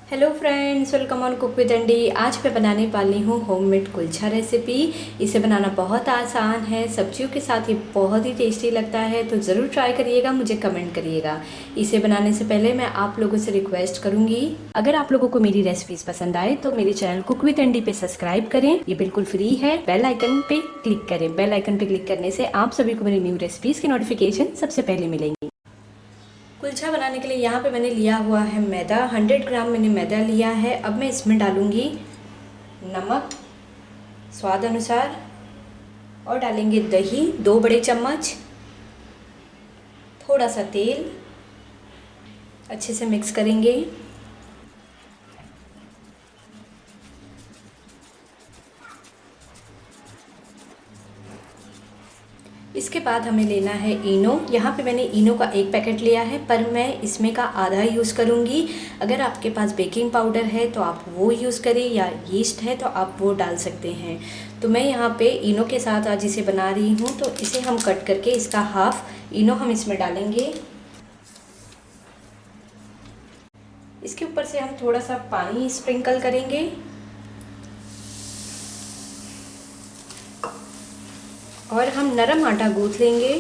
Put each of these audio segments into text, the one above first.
Hello friends, welcome on cook with Andy. आज मैं बनाने वाली हूँ होममेड कुलचा रेसिपी। इसे बनाना बहुत आसान है, सब्जियों के साथ ये बहुत ही टेस्टी लगता है, तो ज़रूर ट्राई करिएगा, मुझे कमेंट करिएगा। इसे बनाने से पहले मैं आप लोगों से रिक्वेस्ट करूँगी, अगर आप लोगों को मेरी रेसिपीज़ पसंद आए तो मेरे चैनल कुक विद एंडी पे सब्सक्राइब करें। ये बिल्कुल फ्री है। बेल आइकन पे क्लिक करें। बेल आइकन पे क्लिक करने से आप सभी को मेरी न्यू रेसिपीज़ की नोटिफिकेशन सबसे पहले मिलेंगी। कुलचा बनाने के लिए यहाँ पे मैंने लिया हुआ है मैदा। 100 ग्राम मैंने मैदा लिया है। अब मैं इसमें डालूँगी नमक स्वाद अनुसार और डालेंगे दही 2 बड़े चम्मच, थोड़ा सा तेल, अच्छे से मिक्स करेंगे। इसके बाद हमें लेना है इनो। यहाँ पे मैंने इनो का 1 पैकेट लिया है, पर मैं इसमें का आधा यूज़ करूँगी। अगर आपके पास बेकिंग पाउडर है तो आप वो यूज़ करें, या यीस्ट है तो आप वो डाल सकते हैं। तो मैं यहाँ पे इनो के साथ आज इसे बना रही हूँ, तो इसे हम कट करके इसका हाफ इनो हम इसमें डालेंगे। इसके ऊपर से हम थोड़ा सा पानी स्प्रिंकल करेंगे और हम नरम आटा गूँथ लेंगे।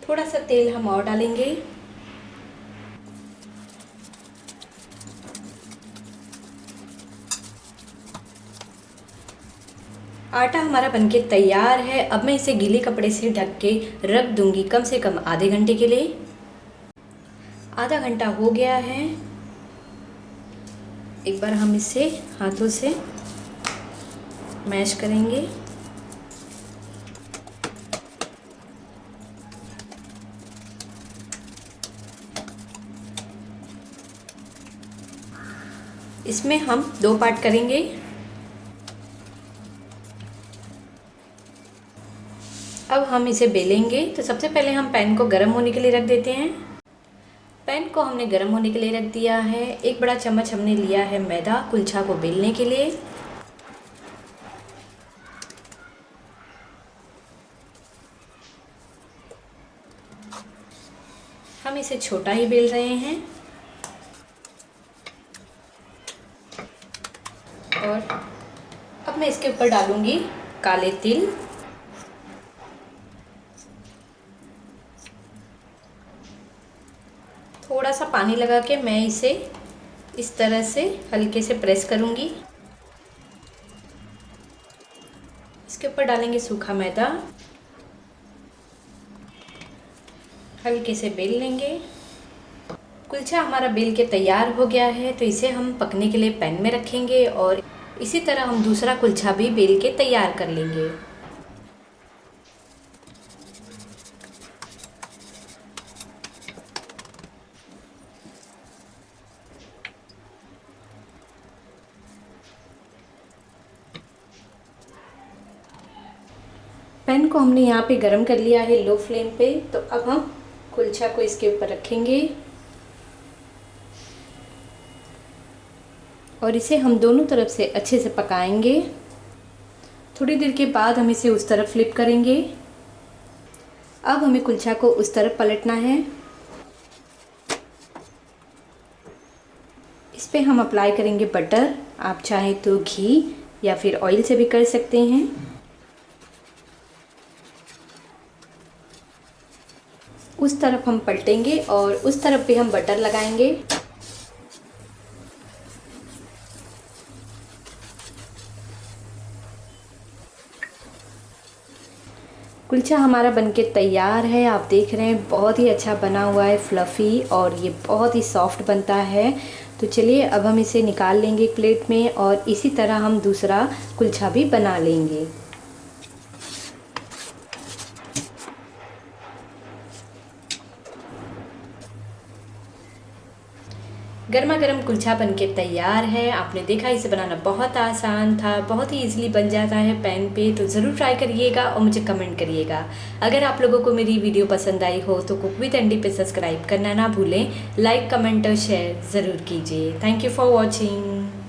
थोड़ा सा तेल हम और डालेंगे। आटा हमारा बनके तैयार है। अब मैं इसे गीले कपड़े से ढक के रख दूंगी कम से कम आधे घंटे के लिए। आधा घंटा हो गया है। एक बार हम इसे हाथों से मैश करेंगे। इसमें हम 2 पार्ट करेंगे। अब हम इसे बेलेंगे। तो सबसे पहले हम पैन को गर्म होने के लिए रख देते हैं। पैन को हमने गर्म होने के लिए रख दिया है। 1 बड़ा चम्मच हमने लिया है मैदा कुलचा को बेलने के लिए। हम इसे छोटा ही बेल रहे हैं और अब मैं इसके ऊपर डालूंगी काले तिल। थोड़ा सा पानी लगा के मैं इसे इस तरह से हल्के से प्रेस करूंगी। इसके ऊपर डालेंगे सूखा मैदा, हल्के से बेल लेंगे। कुलचा हमारा बेल के तैयार हो गया है, तो इसे हम पकने के लिए पैन में रखेंगे और इसी तरह हम दूसरा कुलचा भी बेल के तैयार कर लेंगे। पैन को हमने यहाँ पे गरम कर लिया है लो फ्लेम पे। तो अब हम कुलचा को इसके ऊपर रखेंगे और इसे हम दोनों तरफ से अच्छे से पकाएंगे। थोड़ी देर के बाद हम इसे उस तरफ फ्लिप करेंगे। अब हमें कुलचा को उस तरफ पलटना है। इस पे हम अप्लाई करेंगे बटर। आप चाहें तो घी या फिर ऑयल से भी कर सकते हैं। उस तरफ हम पलटेंगे और उस तरफ भी हम बटर लगाएंगे। कुलचा हमारा बनके तैयार है। आप देख रहे हैं बहुत ही अच्छा बना हुआ है, फ्लफ़ी, और ये बहुत ही सॉफ्ट बनता है। तो चलिए अब हम इसे निकाल लेंगे एक प्लेट में और इसी तरह हम दूसरा कुलचा भी बना लेंगे। गर्मा गर्म कुलचा बनके तैयार है। आपने देखा इसे बनाना बहुत आसान था, बहुत ही इजीली बन जाता है पैन पे। तो ज़रूर ट्राई करिएगा और मुझे कमेंट करिएगा। अगर आप लोगों को मेरी वीडियो पसंद आई हो तो कुक विद एंडी पे सब्सक्राइब करना ना भूलें। लाइक कमेंट और शेयर ज़रूर कीजिए। Thank you for watching.